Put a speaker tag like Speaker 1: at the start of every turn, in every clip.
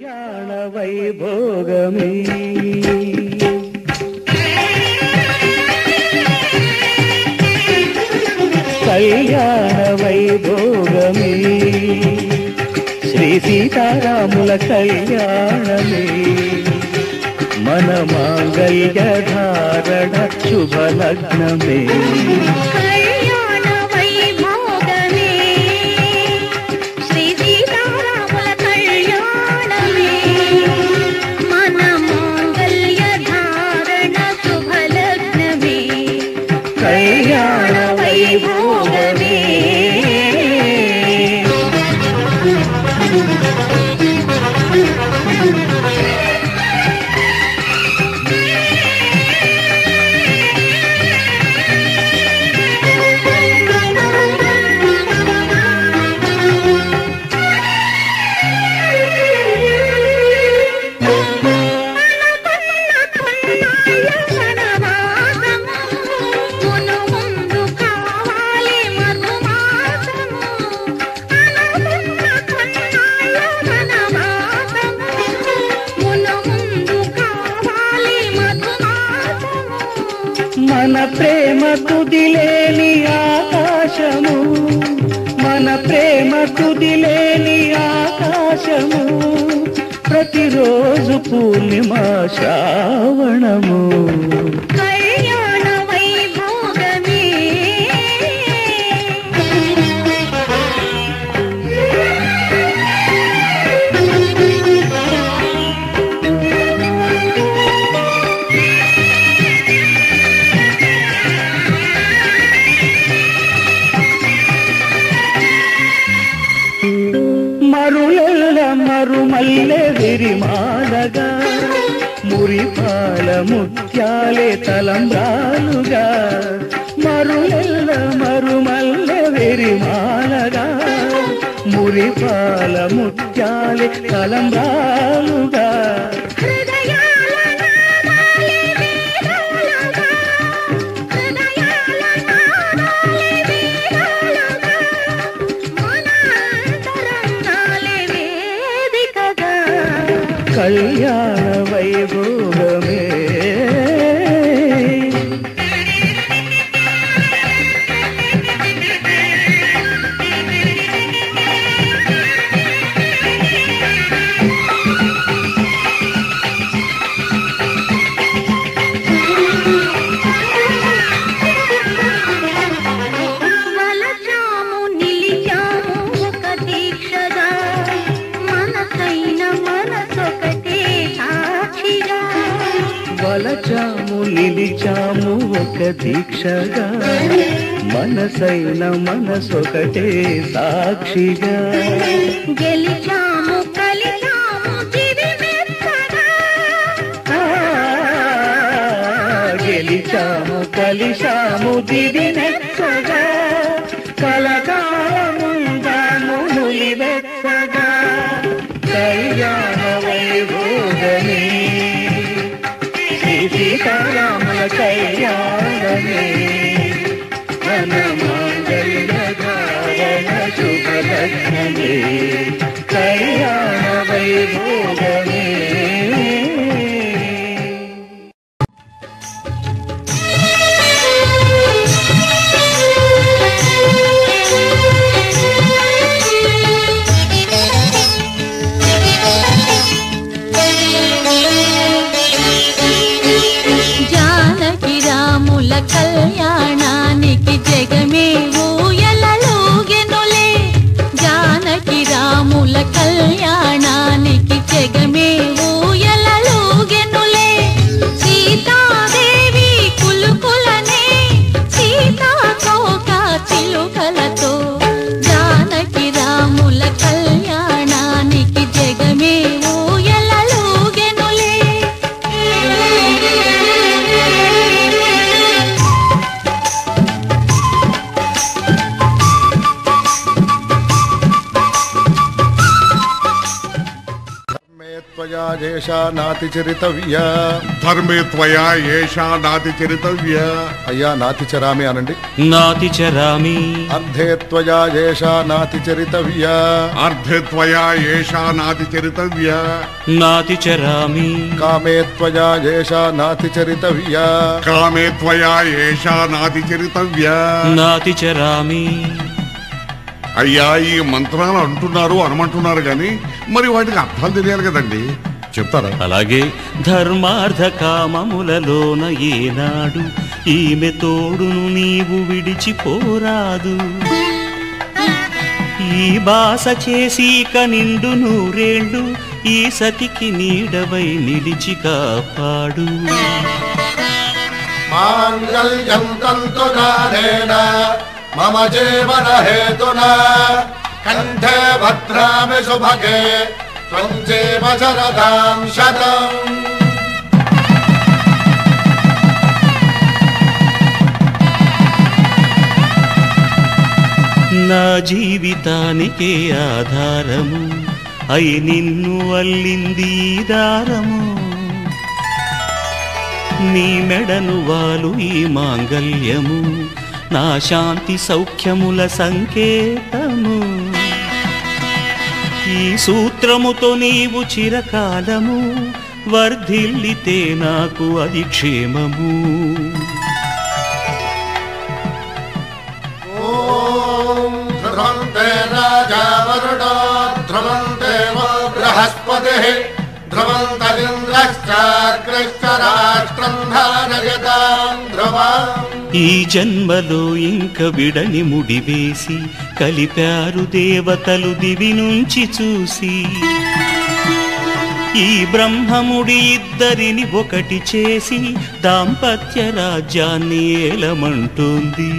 Speaker 1: కళ్యాణ వైభోగమే కళ్యాణ వైభోగమే శ్రీ సీతారాముల కళ్యాణమే మన మాంగళ్య ధారణ శుభలగ్నమే కళ్యాణ వైభోగమే మన ప్రేమ తుదిలేని ఆకాశము మన ప్రేమ తుదిలేని ఆకాశము ప్రతిరోజు పూర్ణిమ శ్రావణము
Speaker 2: కళ్యాణ వైభోగమే
Speaker 1: మరులెల్ల మరుమల్లె విరిమాలగా మురిపాల ముత్యాలే తలంబ్రాలుగా మరులెల్ల మరుమల్లె విరిమాలగా మురిపాల ముత్యాలే తలంబ్రాలుగా కళ్యాణ వైభోగమే వలచాము నిలిచాము ఒక దీక్షగా మనసైన మనసొకటే సాక్షిగా
Speaker 2: గెలిచాము కలిచాము దివిమెత్తగా
Speaker 1: గెలిచాము కలిశాము దివిమెత్తగా కలకాలముందాము నులివెత్తగా కళ్యాణ వైభోగమే సీతారాముల కళ్యాణమే మన మాంగళ్య ధారణ శుభలగ్నమే కళ్యాణ వైభోగమే
Speaker 2: కళ్యాణానికి జగమే ఊయలలోగెనులే జానకి రామ
Speaker 3: త్వయా ఏషా నాతి చరితవ్యా.
Speaker 4: ధర్మే త్వయా ఏషా నాతి చరితవ్యా.
Speaker 3: అయ్యా నాతి చరామి అనండి.
Speaker 5: నాతి చరామి.
Speaker 3: అర్ధే త్వయా ఏషా నాతి చరితవ్యా.
Speaker 4: అర్ధే త్వయా ఏషా నాతి చరితవ్యా.
Speaker 5: నాతి చరామి.
Speaker 3: కామే త్వయా ఏషా నాతి చరితవ్యా.
Speaker 4: కామే త్వయా ఏషా నాతి చరితవ్యా.
Speaker 5: నాతి చరామి.
Speaker 4: అయ్యా ఈ మంత్రాలు అంటున్నారు అనమంటున్నారు గాని మరి వాటికి అర్థాలు తెలియాలి కదండి, చెప్తారా?
Speaker 5: అలాగే ధర్మార్థ కామములలోన ఏనాడు ఈమె తోడును నీవు విడిచిపోరాదు. ఈ బాస చేసి కనిండు నూరేళ్ళు ఈ సతికి నీడవై నిలిచి కాపాడు.
Speaker 3: మాంగళ్యం తంతునానేన మమ జీవన హేతునా కంఠే భద్రామి శుభగే త్వం జీవ శరదాం శతం.
Speaker 5: నా జీవితానికే ఆధారము అయి నిన్ను అల్లింది దారము. నీ మెడను వాలు ఈ మాంగళ్యము నా శాంతి సౌఖ్యముల సంకేతము. ఈ సూత్రముతో నీవు చిరకాలము వర్ధిల్లితే నాకు అది క్షేమము.
Speaker 3: ఓం ధ్రువంతే రాజా వరుణో ధ్రువంతే బృహస్పతిః ధ్రువంతరింద్రశ్చాగ్రశ్చ రాష్ట్రం ధారయతాం ధ్రువం.
Speaker 5: ఈ జన్మలో ఇంక విడని ముడివేసి కలిపారు దేవతలు దివి నుంచి చూసి. ఈ బ్రహ్మముడి ఇద్దరిని ఒకటి చేసి దాంపత్య రాజ్యాన్ని ఏలమంటుంది.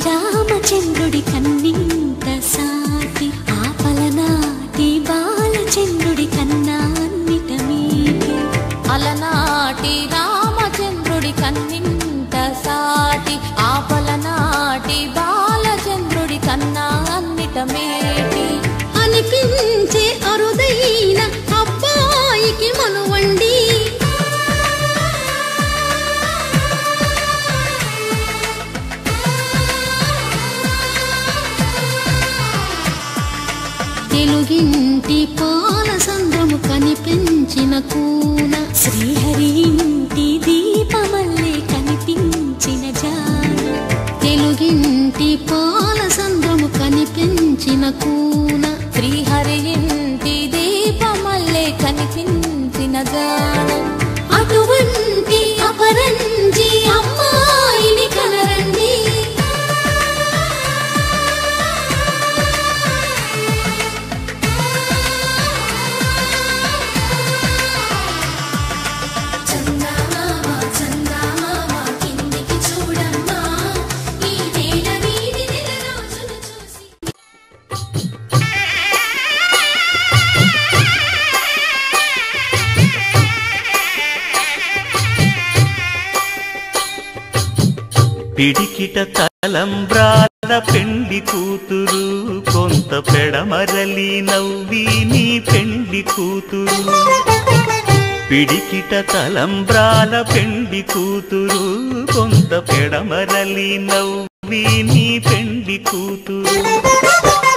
Speaker 2: రామచంద్రుడి కన్నింత సాటి ఆపలనాటి బాలచంద్రుడి కన్నా అన్నిట మీటి.
Speaker 6: అలనాటి రామచంద్రుడి కన్నింత సాటి ఆపలనాటి బాలచంద్రుడి కన్నా అన్నిట మేటి.
Speaker 2: అనిపించే అరుదైన అబ్బాయికి మనువండి. తెలుగింటి పాల సంద్రము కనిపించిన కూన శ్రీహరి ఇంటి దీపమల్లే కనిపించిన జాన. తెలుగింటి పాల సంద్రము కనిపించిన కూన
Speaker 6: శ్రీహరి ఇంటి దీపమల్లే కనిపించిన జాన.
Speaker 2: అటువంటి అపరంజి అమ్మాయిని కనరండి.
Speaker 5: పిడికిట తలంబ్రాల పెండ్లి కూతురు కొంత పెడమరలి నవ్వి నీ పెండ్లి కూతురు. పిడికిట తలంబ్రాల పెండి కూతురు కొంత పెడమరలి నవ్వి నీ పెండి కూతురు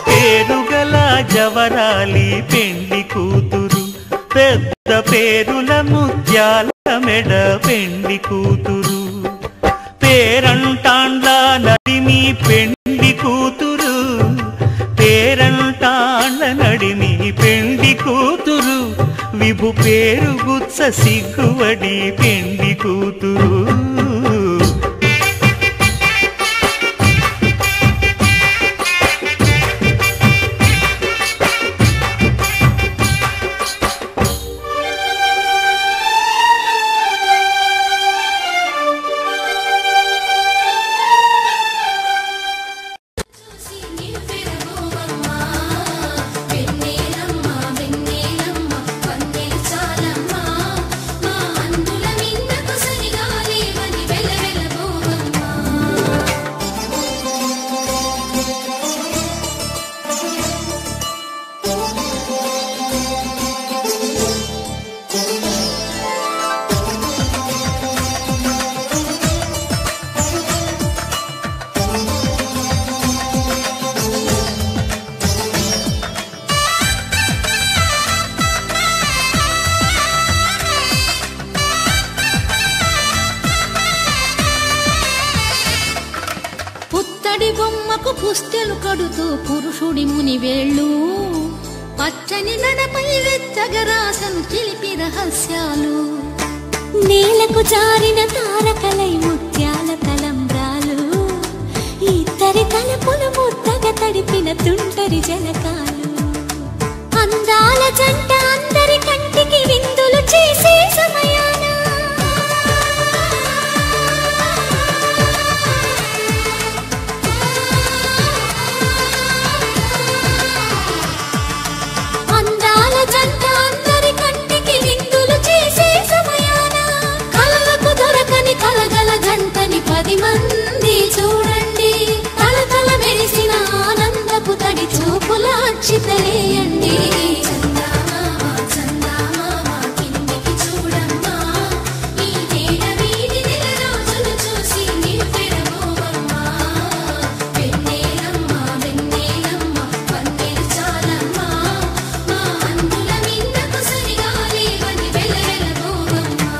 Speaker 5: పేరుగల జవరాలి పెండి కూతురు పెద్ద పేరుల ముత్యాల మెడ పెండి కూతురు పేరంటాండ్ల నడిమి పెండి కూతురు పేరంటాండ్ల నడిమి పెండి కూతురు విభు పేరు గుత్స సిగ్గువడి పెండి కూతురు
Speaker 2: పుస్తెలు కడుతూ పురుషుడి ముని వేళ్ళు పచ్చని నడపై వెచ్చగరాసను చిలిపి రహస్యాలు
Speaker 6: నేలకు జారిన తారకలై ముత్యాల తలంబ్రాలు ఇద్దరి తలపులు ముద్దగా తడిపిన తుంటరి జలకాలు అందాల జంట అందరి కంటికి విందులు చేసే సమయాన
Speaker 2: పది మంది చూడండి తలతల మెరిసిన ఆనందపు తడి చూపుల అక్షితలేయండి కిందికి చూడమ్మా ఈ నేల వీడి నెల రోజులు చూసి నివ్వెరబోవమ్మా వెన్నెలమ్మ వెన్నెలమ్మ వన్నెలు చాలమ్మా మా అందుల మిన్నకు సరిగా లేవని వెలవెలబోవమ్మా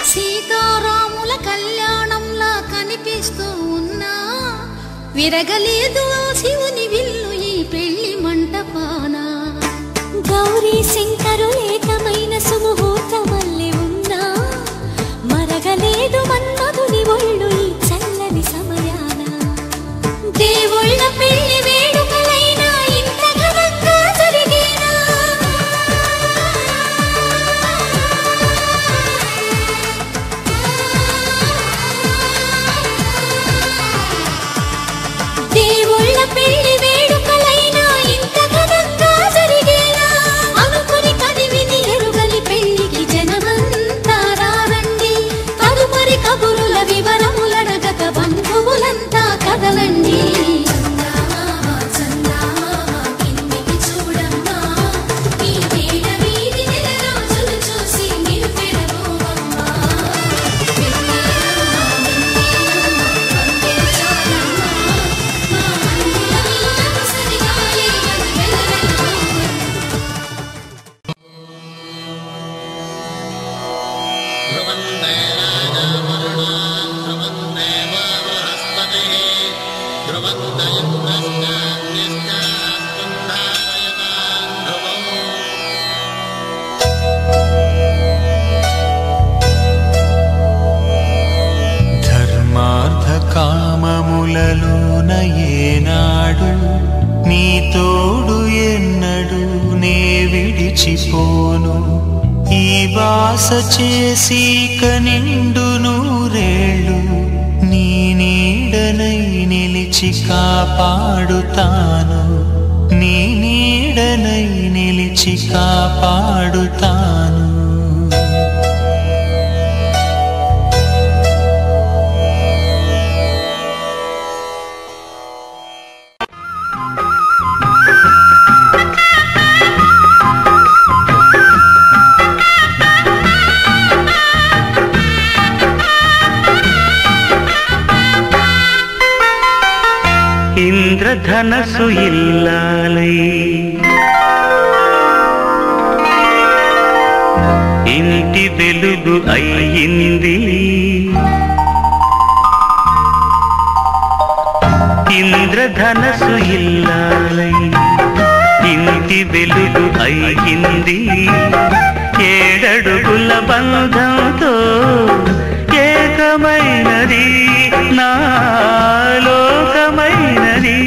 Speaker 2: సీతారాముల కళ్యాణంలా కనిపిస్తూ ఉన్నా విరగలేదు శివుని విల్లు ఈ పెళ్లి మంటపాన
Speaker 6: గౌరీ శంకరు ఏకమైన సుముహూర్త వల్లే ఉన్నా మరగలేదు మన్మధుని ఒళ్ళు ఈ చల్లని సమయాన
Speaker 2: దేవుళ్ళ పెళ్లి వేడుకలైనా ఇంత ఘనంగా జరిగేనా దేవుళ్ళ పెళ్లి వేడుకలైనా ఇంత ఘనంగా జరిగేనా అనుకుని కదివిని ఎరుగని పెళ్లికి జనమంతా రారండి తదుపరి కబురుల వివరములడగక బంధువులంతా కదలండి కిందికి చూడమ్మా ఈ నేల వీడి నెల రోజులు చూసి నివ్వెరబోవమ్మా
Speaker 5: ధర్మార్థ కామములలోన ఏనాడు నీ తోడు ఎన్నడు నే విడిచిపోను ఈ బాస చేసి కనిండు నూరేళ్ళు నీ పిలిచి కాపాడుతాను, నీ నీడనై నిలిచి కాపాడుతాను.
Speaker 1: ఇంద్రధనసు ఇల్లాలై ఇంటి వెలుగు అయ్యింది, ఇంద్రధనసు ఇల్లాలై ఇంటి వెలుగు అయ్యింది. 7 అడుగుల బంధంతో ఏకమైనది నా లోకమైనది.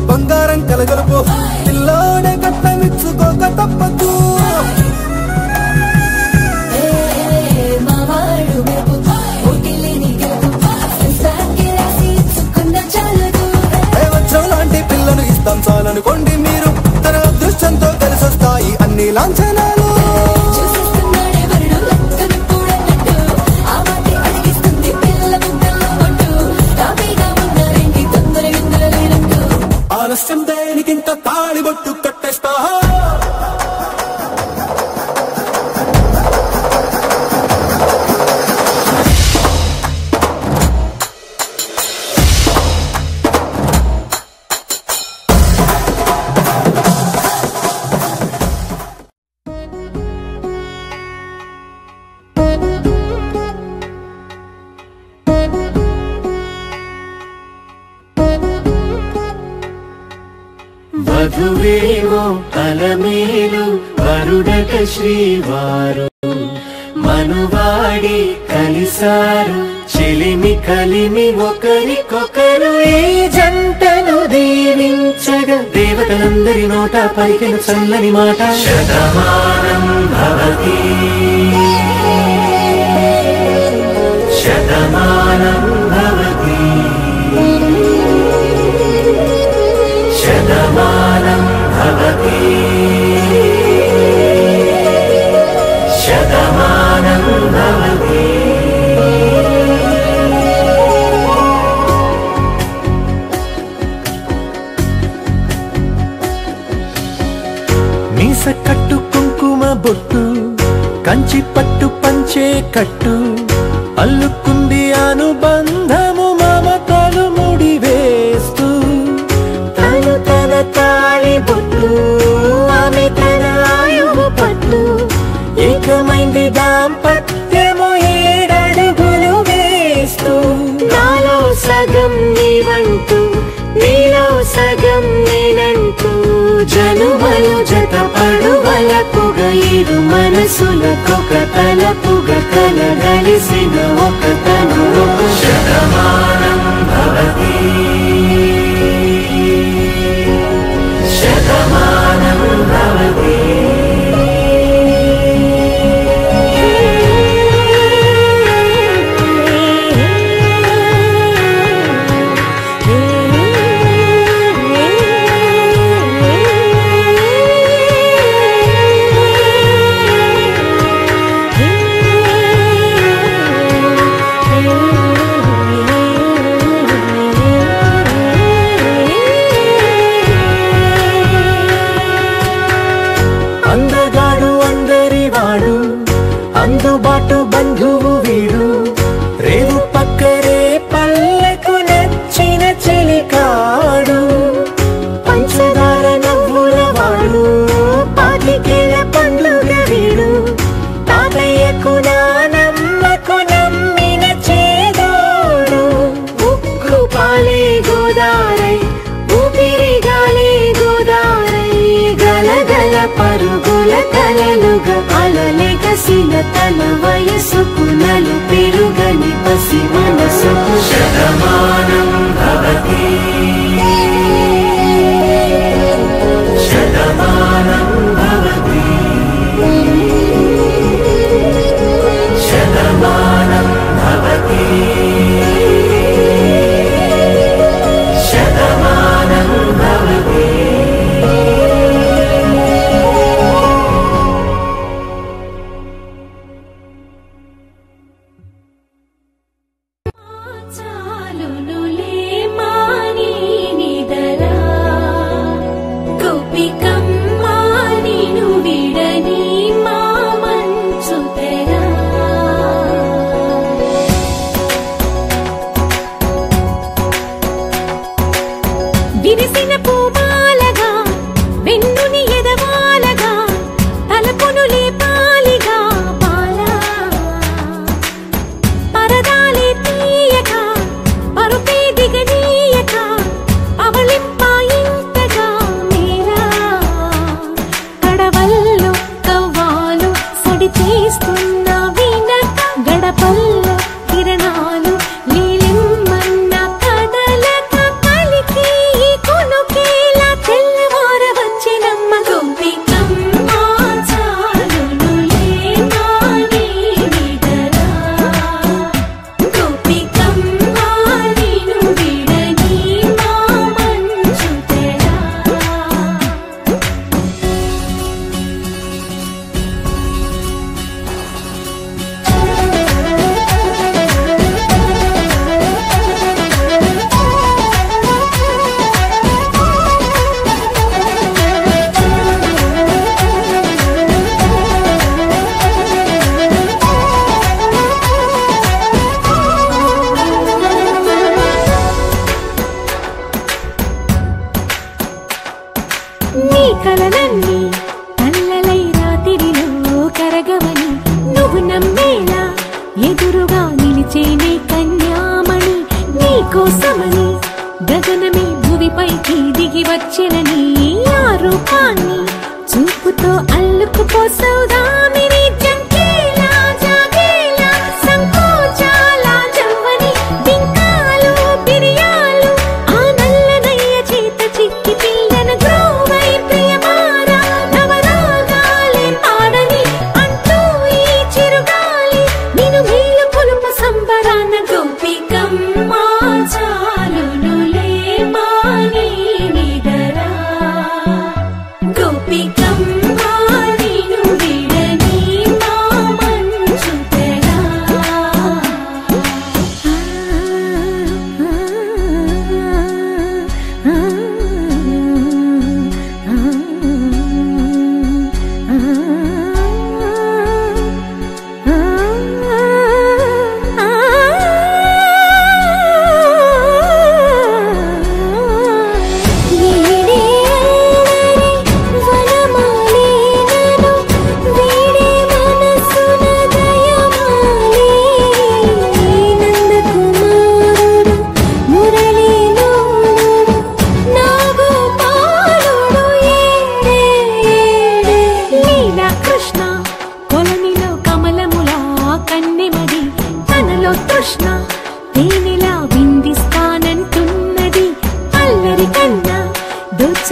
Speaker 7: బంగారం కలగలుపు పిల్లోడే కట్టనిచ్చుకోక తప్పదు. లాంటి పిల్లను ఇస్తాం చాలనుకోండి మీరు, తన అదృష్టంతో కలిసొస్తాయి అన్ని లాంఛనాలు. ఆలస్యం దేనికింత తాళిబొట్టు కట్టేస్తా.
Speaker 1: వధువేమో అలమేలు వరుడట శ్రీవారు, మనువాడి కలిసారు చెలిమి కలిమి ఒకరికొకరు. ఈ జంటను దీవించగా దేవతలందరి నోట పలికిన చల్లని మాట శతమానం భవతి శతమానం భవతి శతమానం భవతి శతమానం భవతి.
Speaker 5: మీస కట్టు కుంకుమ బొట్టు కంచి పట్టు పంచే కట్టు అల్లుకుంది అనుబంధము మమతలు ముడి వేస్తూ
Speaker 1: ఇరు మనసులకొక తలపుగా కలగలిసిన ఒక తను శతమానం భవతి శతమానం భవతి
Speaker 5: అందుబాటు బంధువు వీడు రేవు పక్కరే పల్లెకు నచ్చిన చెలికాడు పంచదార నవ్వుల వాడు పాతికేల పండుగ వీడు తాతయ్యకు నానమ్మకు నమ్మిన చేదోడు ఉక్కు పాలే గోదారై ఊపిరి గాలే గోదారై గలగల పరుగుల కలలుగా అలలెగసిన తన వయసుకు నలు పెరుగని పసి మనసుకు
Speaker 1: శతమానం భవతి శతమానం భవతి శతమానం భవతి శతమానం భవతి
Speaker 2: చాలునులే మాని నిదరా గోపికమ్మ నిను విడని మా మంచు తెరా విరిసిన పూమాలగా వెన్నుని ఎదవాలగా తలపును లేపాలిగా బాలా పరదాలే తీయక పరుపే దిగనీయక అవలింపాయింతగా మీరా కడవల్లో కవ్వాలు సడి చేస్తున్న వినక గడపల్లో కిరణాలు నీలిమ్మన్న కదలక కలికి కొనుకేలా తెల్లవార వచ్చినమ్మ గోపికమ్మ చాలునులే మాని నిదరా గోపికమ్మ నిను విడని మా మంచు తెరా నీ కలలన్నీ కళ్ళలై రాత్రిలో కరగవని నువ్వు నమ్మేలా ఎదురుగా నిలిచేనే కన్యామణి నీ కోసమని గగనమే భువిపైకి దిగి వచ్చెనని ఆ రూపాన్ని చూపుతో అల్లుకుపోసౌదామిని జంకేలా జాగేలా సంకోచాల జవ్వని బింకాలు బిరియాలు ఆ నల్లనయ్య చేత చిక్కి పిల్లన గ్రోవై ప్రియమారా నవరాగాలే పాడని అంటూ ఈ చిరుగాలి నిన్ను మేలు కొలుపు సంబరాన గోపికమ్మ చాలునులే మాని నిదరా గోపికమ్మ నిను విడని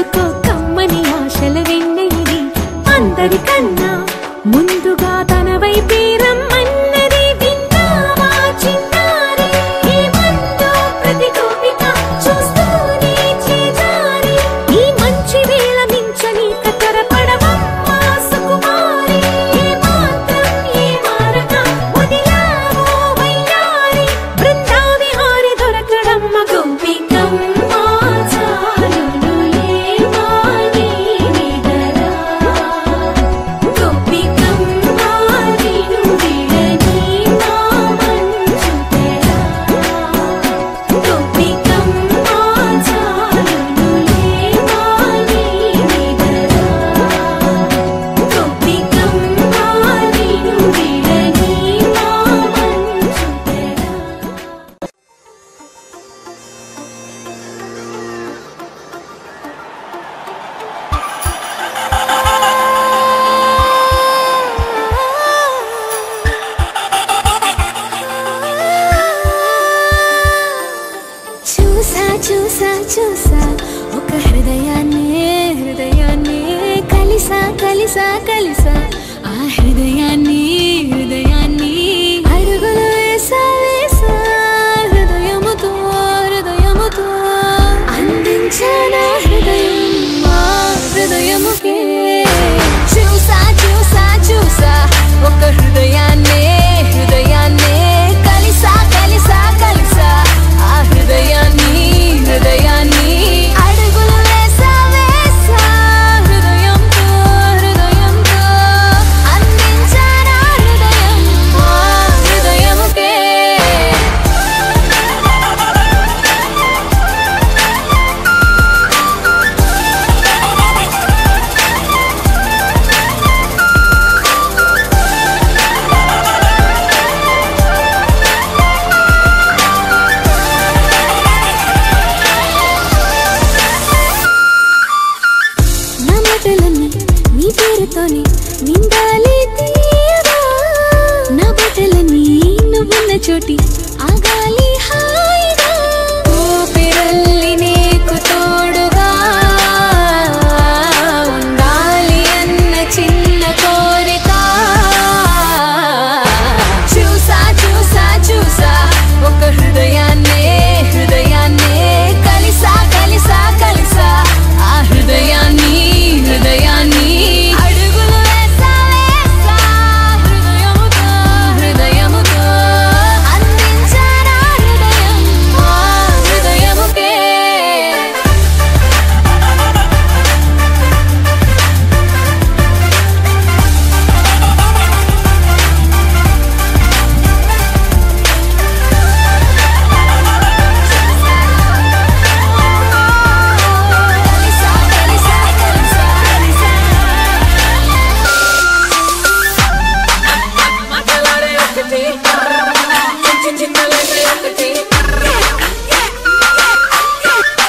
Speaker 2: అందుకో కమ్మని ఆశల వెన్నెయిది అందరికన్నా ముందుగా తన వైపే రమ్మన్నది విన్నావా చిన్నారి ఏమందో ప్రతి గోపిక చూస్తూనే చేజారి ఈ మంచి వేళ మించని కతరపడవమ్మా సుకుమారి ఏ మాత్రం ఏ మారక వదిలావో వయ్యారి బృందావిహారి దొరకడమ్మ గోపికమ్మ చాలునులే మాని నిదరా గోపికమ్మ నిను విడని నా మంచు తెరా గోపికమ్మ చాలునులే మాని నిదరా గోపికమ్మ నిను విడని నా మంచు తెరా చూసా చూసా చూసా ఒక హృదయాన్ని కలిసా కలిసా కలిసా ఆ హృదయాన్ని అడుగులు వేసా వేసా హృదయముతో అందించానా హృదయం మా హృదయముకే చూసా చూసా చూసా ఒక హృదయాన్ని కలిసా కలిసా కలిసా ఆ హృదయాన్ని అడుగులు వేసా వేసా హృదయంతో అందించానా హృదయం మా హృదయముకే నా మాటలన్నీ నీ పేరుతోని నిండాలి తీయగా నా బట్టలన్నీ నువ్వున్న చోటి ఆగాలి హాయిగా ఊపిరల్లి నీకు తోడుగా ఉండాలి అన్న చిన్న కోరిక చూసా చూసా చూసా ఒక హృదయాన్ని కలిసా కలిసా కలిసా ఆ హృదయాన్ని అడుగులు వేసా వేసా హృదయముతో అందించానా హృదయం ఆ హృదయముకే కలిసా కలిసా కలిసా మాటలాడే ఒకటి చిన్నలైతే ఒకటి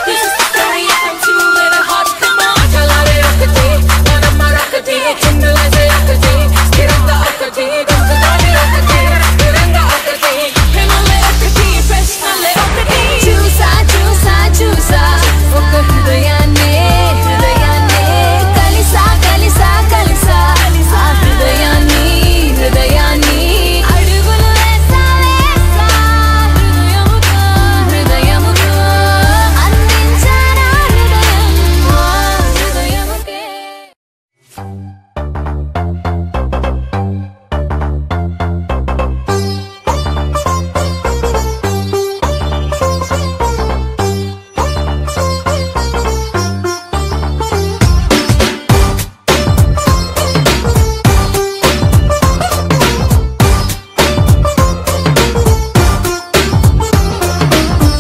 Speaker 2: This is the story of them two little hearts. Come on, మాటలాడే ఒకటి మరొకటి చిన్నలైతే ఒకటి స్థిరంగా ఒకటి గొప్పదాని ఒకటి స్థిరంగా ఒకటి ప్రేమలే ఒకటి ప్రశ్నలే ఒకటి చూసా చూసా చూసా ఒక హృదయాన్ని కలిసా కలిసా కలిసా ఆ హృదయాన్ని అడుగులు వేసా వేసా హృదయముతో అందించానా హృదయం ఆ హృదయముకే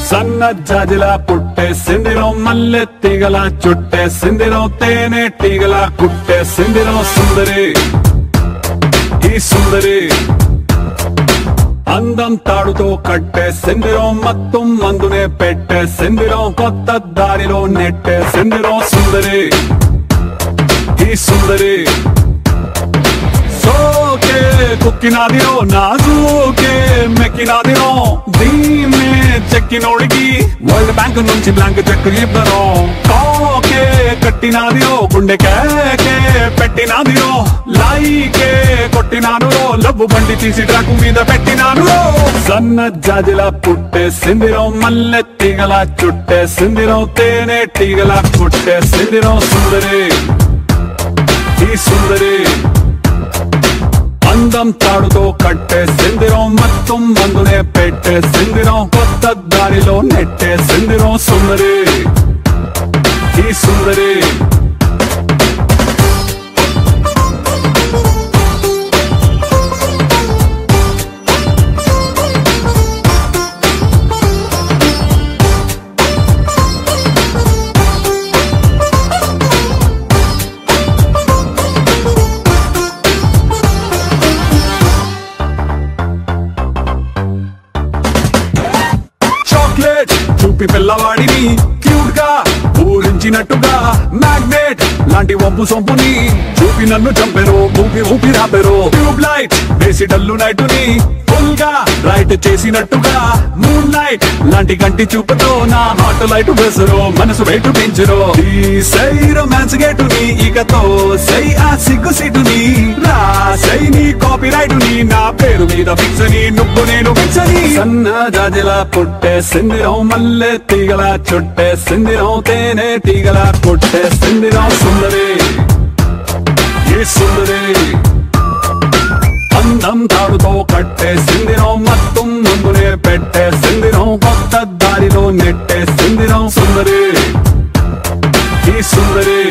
Speaker 8: సన్న జాజిలా పుట్టేసిందిరో మల్లె తీగల చుట్టేసిందిరో తేనె టీగల కుట్టేసిందిరో సుందరి ఈ సుందరి అందం తాడుతో కట్టేసిందిరో మత్తు మందునే పెట్టేసిందిరో కొత్త దారిలో నెట్టేసిందిరో సుందరి ఈ సుందరి సోకే కుక్కినాదిరో నాజూకే మెక్కినాదిరో దీన్నే చెక్కినోడికి వరల్డ్ బ్యాంక్ నుంచి బ్లాంక్ చెక్ ఇవ్వను. కాకే కట్టినాదిరో గుండె కేకే పెట్టినాదిరో లైకే కొట్టినాను లవ్వు బండి తీసి ట్రాకు మీద పెట్టినాను. సన్న జాజిలా పుట్టేసిందిరో మల్లె తీగలా చుట్టేసిందిరో తేనె తీగలా కుట్టేసిందిరో సుందరి ఈ సుందరి అందం తాడుతో కట్టేసిందిరో మొత్తం మందునే పెట్టేసిందిరో కొత్త దారిలో నెట్టేసిందిరో సుందరి ఈ సుందరి. చూపి పిల్లవాడిని క్యూట్ గా ఊరించినట్టుగా మ్యాగ్నెట్ లాంటి వంపు సొంపుని చూపి నన్ను చంపెరు ఊపి ఊపి రాపెరు. ట్యూబ్ లైట్ వేసి డల్లు నైటుని ఫుల్ గా రైట్ చేసినట్టుగా మూన్ లైట్ లాంటి కంటి చూపుతో నా హార్ట్ లైట్ వేసరు మనసు వెయిట్ పెంచరు. సై రొమాన్స్ గేటుని ఇకతో సై ఆ సిగ్గు సీటుని రాసై నీ కాపీ రైటుని నా పేరు మీద ఫిక్స్ అని నువ్వు నేను ఫిక్స్ అని. సన్న జాజిలా పుట్టేసిందిరో మల్లె తీగలా చుట్టేసిందిరో తేనె తీగలా కొట్టేసిందిరో సుందరి ఈ సుందరి. అందం తాడుతో కట్టేసిందిరో మొత్తం ముందునే పెట్టేసిందిరో కొత్త దారిలో నెట్టేసిందిరో సుందరి ఈ సుందరి.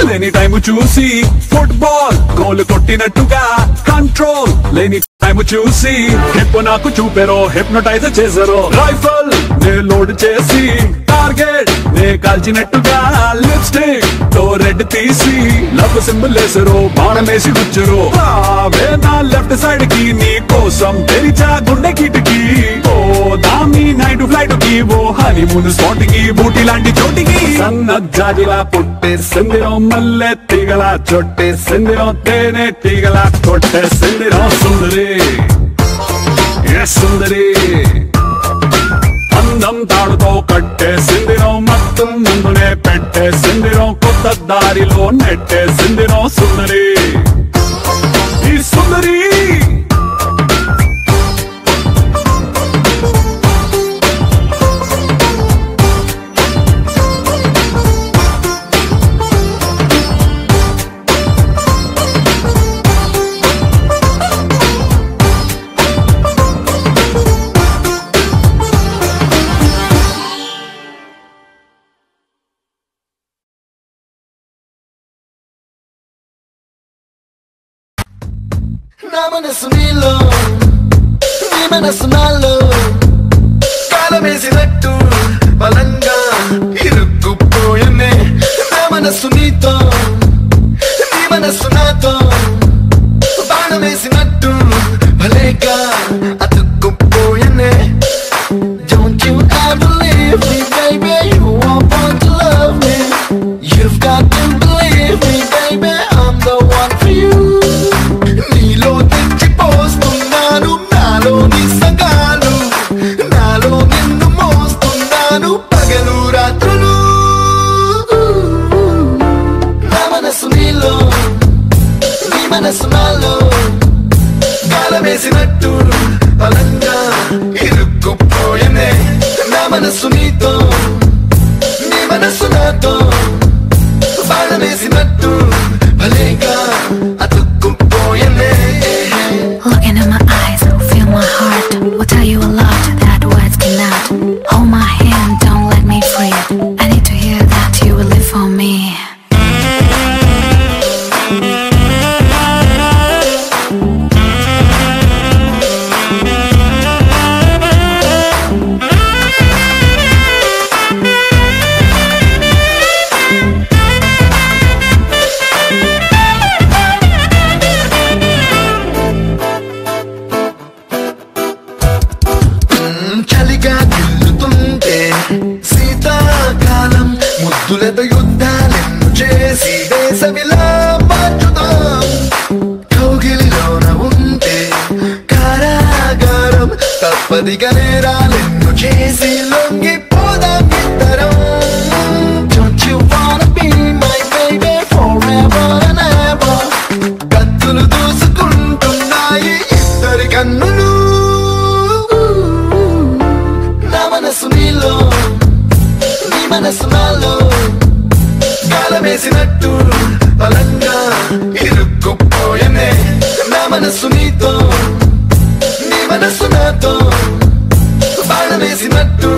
Speaker 8: లేని టైము చూసి ఫుట్బాల్ గోల్ కొట్టినట్టుగా కంట్రోల్ లేని టైము చూసి హిప్ నాకు చూపెరో హిప్నోటైజ్ చేసారో. రైఫల్ నే లోడ్ చేసి టార్గెట్ నే కాల్చినట్టుగా లిప్స్టిక్ తో రెడ్ తీసి లవ్ సింబల్ వేసరు బాణం వేసి గుచ్చరు. నా లెఫ్ట్ సైడ్ కి నీ కోసం తెరిచా గుండె కిటికి ఓ దామి నైట్ ఫ్లైట్ కి ఓ హనీమూన్ స్పాట్ కి బూటీ లాంటి చోటికి. సన్న జాజిలా పుట్టేసిందిరో మల్లె తీగలా చుట్టేసిందిరో తేనె తీగలా కొట్టేసిందిరో సుందరి సుందరి. అందం తాడుతో కట్టేసిందిరో మొత్తం ముందునే పెట్టేసిందిరో కొత్త దారిలో నెట్టేసిందిరో సుందరి ఈ సుందరి.
Speaker 5: నా మనసు నీలో నీ మనసు నాలో కాలమేసినట్టు బలంగా ఇరుక్కుపోయనే. నా మనసు నీతో నీ మనసు నాతో బాణమేసినట్టు భలేగా అతుక్కుపోయనే. Don't you ever leave me baby, you won't want to love me. You've got to believe me baby, I'm the one for you. నీలో తెచ్చిపోస్తున్నాను నాలో నీ సగాలు, నాలో నిన్ను మోస్తున్నాను పగలు రాత్రులు. నా మనసు నీలో నీ మనసు నాలో కాలమేసినట్టు బలంగా ఇరుక్కుపోయనే. నా మనసు నీతో నీ మనసు నాతో బాణమేసినట్టు భలేగా అతుక్కుపోయనే.
Speaker 9: Looking in my eyes, feel my heart. Will tell you a lot that words cannot. Hold my hand, don't let me free. I need to hear that you will live for me.
Speaker 5: కోరిక నేరాలెన్ను చేసి లొంగిపోదాం ఇద్దరం. Don't you wanna be my baby forever and ever? కత్తులు దూసుకుంటున్నాయి ఇద్దరి కన్నులు. నా మనసు నీలో, నీ మనసు నాలో గాలమేసినట్టు బలంగా ఇరుక్కుపోయనే. నా మనసు నీతో, నీ మనసు నాతో బాణమేసినట్టు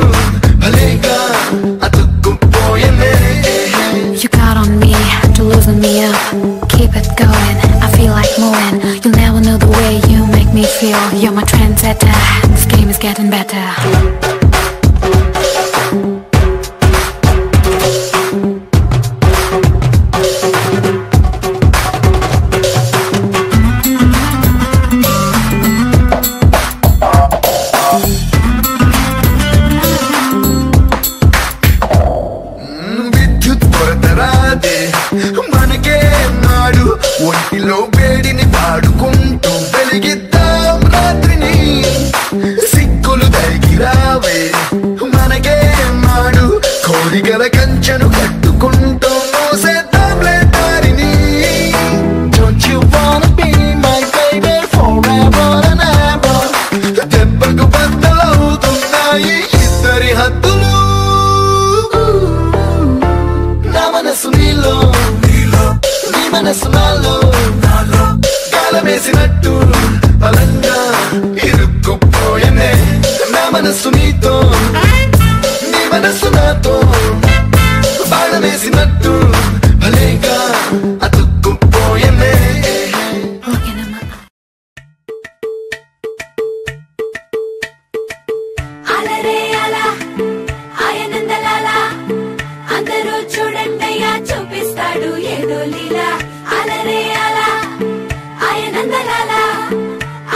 Speaker 5: భలేగా అతుక్కుపోయనే.
Speaker 9: You got on me to loosen me up. Keep it going, I feel like moving. You'll never know the way you make me feel. You're my trendsetter, this game is getting better.
Speaker 5: మనకే నాడు ఒంటిలో వేడిని పాడుకుంటూ వెలిగిద్దాం రాత్రిని. సిక్కులు తరిగి రావే మనకే నాడు కోరికల కంచెను కట్టుకుంటూ మోసేద్దాంలే దారిని. Don't you wanna be my baby forever and ever? దెబ్బకు బద్దలవుతున్నాయి ఇద్దరి హద్దులు. నా మనసు నీలో, నీ మనసు నాలో గాలమేసినట్టు బలంగా ఇరుక్కుపోయనే. నా మనసు నీతో, నీ మనసు నాతో బాణమేసినట్టు భలేగా అతుక్కుపోయనే.
Speaker 6: అలరే అలా ఆయనందలాలా అందరూ చూడండయ్యా చూపిస్తాడు ఏదో లీలా. అలరే అలా ఆయనందలాలా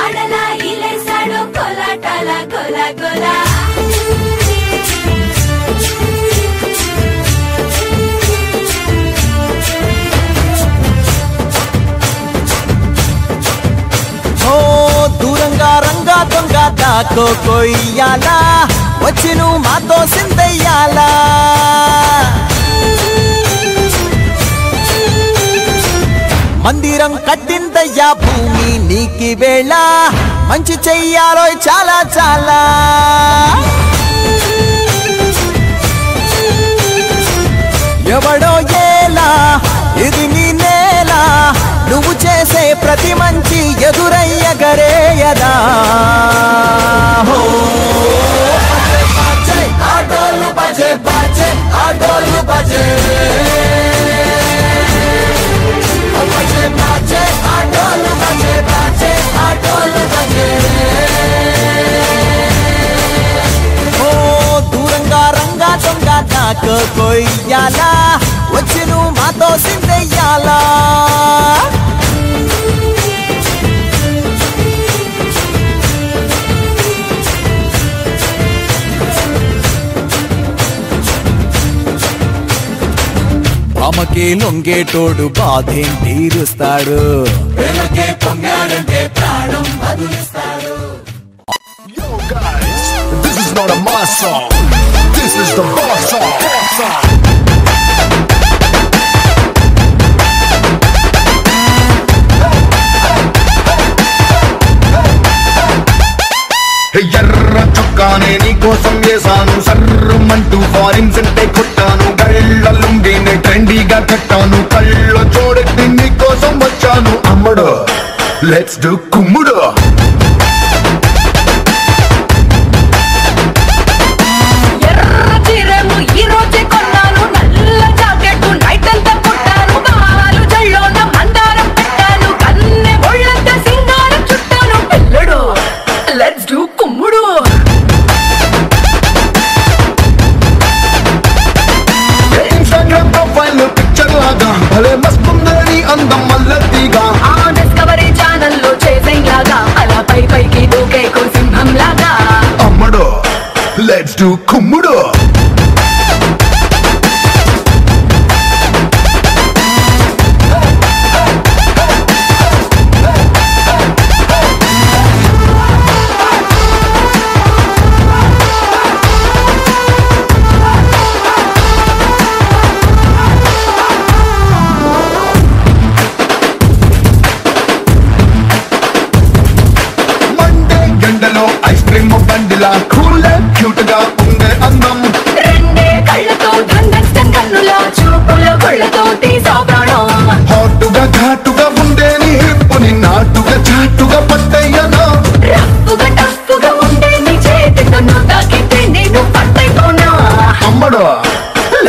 Speaker 6: ఆడలా ఇలేసాడు కోలాటాల గోలా గోలా.
Speaker 10: దూరంగా రంగా దొంగ దాకో కొయ్యాలా, వచ్చి నువ్వు మాతో సిందయ్యాలా. మందిరం కట్టిందయ్యా భూమి నీకి వేళ, మంచి చెయ్యాలో చాలా చాలా. ఎవడో ఏలా ఇది నీ నేల, నువ్వు చేసే ప్రతి మంచి ఎదురయ్యగరేయదా. ఆటోలు బజే బజే ఆటోలు బజే బజే బజే ఆటోలు బజే బజే ఆటోలు బజే. ఓ దూరంగా రంగా దొంగ దాకో కొయ్యాలా, వచ్చి నువ్వు మాతో సిందయ్యాలా. ఆమెకి లొంగేటోడు బాధేం తీరుస్తాడు, ప్రేమకే పొంగాడంటే ప్రాణం బదులిస్తాడు.
Speaker 7: Yo guys, this is not a mass song, this is the boss song.
Speaker 5: ఎర్ర చొక్కానే నీ కోసం వేసాను, సర్రమంటూ ఫారిన్స్ అంటే కొట్టాను. కళ్ళ లుంగిని ట్రెండీగా కట్టాను, కళ్ళ చూడెత్తి నీ కోసం వచ్చాను. అమ్మడు లెట్స్ డు కుమ్ముడు.
Speaker 2: ఎర్ర చీరేమో ఈ రోజే కొన్నాను, నల్ల జాకెట్ నైట్ అంతా కుట్టాను. బాలు జల్లోన మందారం పెట్టాను, కన్నె ఒళ్ళంతా సింగారం చుట్టాను. పిల్లడు లెట్స్ డు కుమ్ముడు.
Speaker 5: ఇన్స్టాగ్రామ్ ప్రొఫైల్ పిక్చర్ లాగా భలే మస్తుందని అందం మల్లతిగా.
Speaker 2: ఆ డిస్కవరీ ఛానల్లో చేసేలాగా అలా పై పైకి దూకే సింహం లాగా.
Speaker 5: అమ్మడు లెట్స్ డు కుమ్ముడు.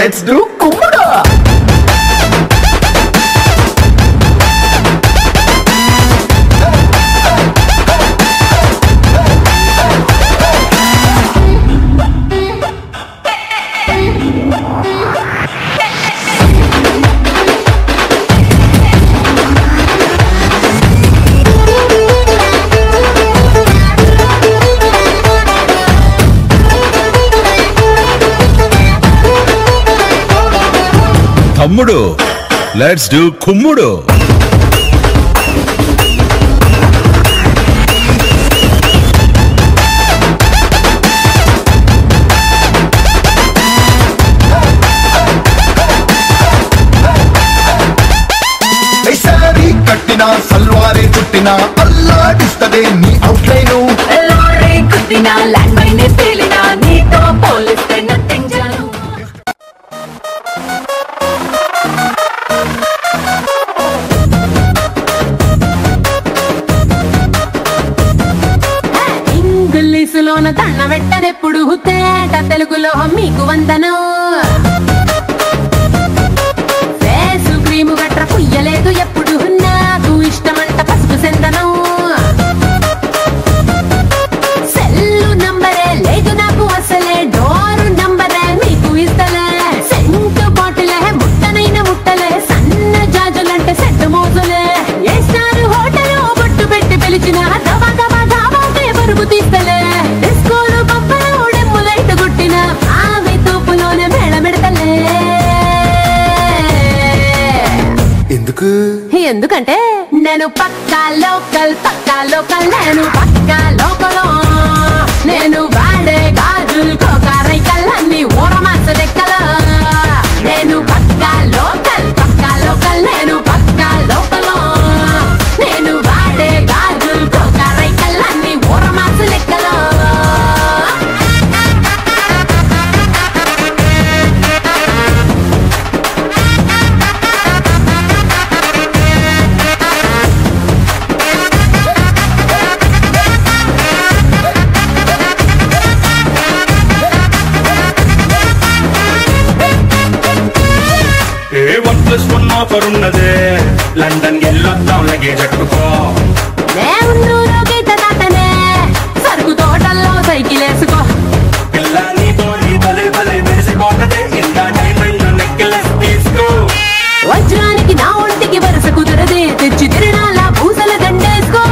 Speaker 5: లెట్స్ డూ కుమ్ముడు.
Speaker 8: తమ్ముడు లెట్స్ డూ కుమ్ముడు.
Speaker 5: సారీ కట్టినా సల్వారే చుట్టినా అల్లాడిస్తదే నీ అవుట్లైను.
Speaker 6: కుట్టినా ల్యాండ్ మైన్ తేలినా నీతో పోలిస్తే నథింగ్ జాను. ఇంగ్లీషులోన తన్న వెట్టనెప్పుడు తేట తెలుగులో మీకు వందనం. ఫేసు క్రీము గట్ర పుయ్యలేదు ఎప్పుడు నాకు ఇష్టమంట పసుపు సెందనం. సెల్లు నంబరే లేదు నాకు అసలే డోరు నంబరే మీకు ఇస్తలే. సెంటు బాటిలే ముట్టనైన ముట్టలే సన్న జాజులంటే సెట్టు మోజులే. ఏ స్టార్ హోటల్ బొట్టు పెట్టి పిలిచిన దబా దబా దాబాకే బరువు తీస్తలే. డిస్కోలు బొమ్మలు డెమ్ము లైట్ గుట్టిన ఆవి తోపులోనే మేళమెడతలే. ఎందుకంటే నేను పక్కా లోకల్ నేను పక్కా లోకల్. నేను వాడే గాజులు కోకారైకల్ అన్ని ఊరమాస లెక్కల. నేను పక్కా లోకల్ నేను పక్కా లోకల్. నేను వాడే గాజులు కోకారైకల్ అన్ని ఊరమాస లెక్కల.
Speaker 11: +1 ఆఫర్ ఉన్నదే లండన్ వెళ్ళొద్దాం లగేజ్ అట్టుకో.
Speaker 6: సరుకు తోటల్లో సైకిల్ వేసుకో.
Speaker 11: పిల్ల నీతో భలే భలే వేసుకోకదే ఇంత డైమండ్ నెక్లెస్ తీసుకో.
Speaker 6: వజ్రానికి నా ఒంటికి వరుస కుదరదే తెచ్చి తిరణాల పూసల దండేసుకో.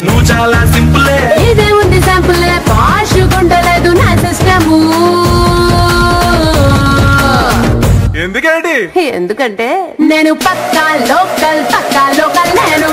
Speaker 11: నువ్వు చాలా సింపులే
Speaker 6: ఇదే ఉంది శాంపులే పాష్ కొండలేదు నా సిస్టము. ఎందుకంటే నేను పక్కా లోకల్ నేను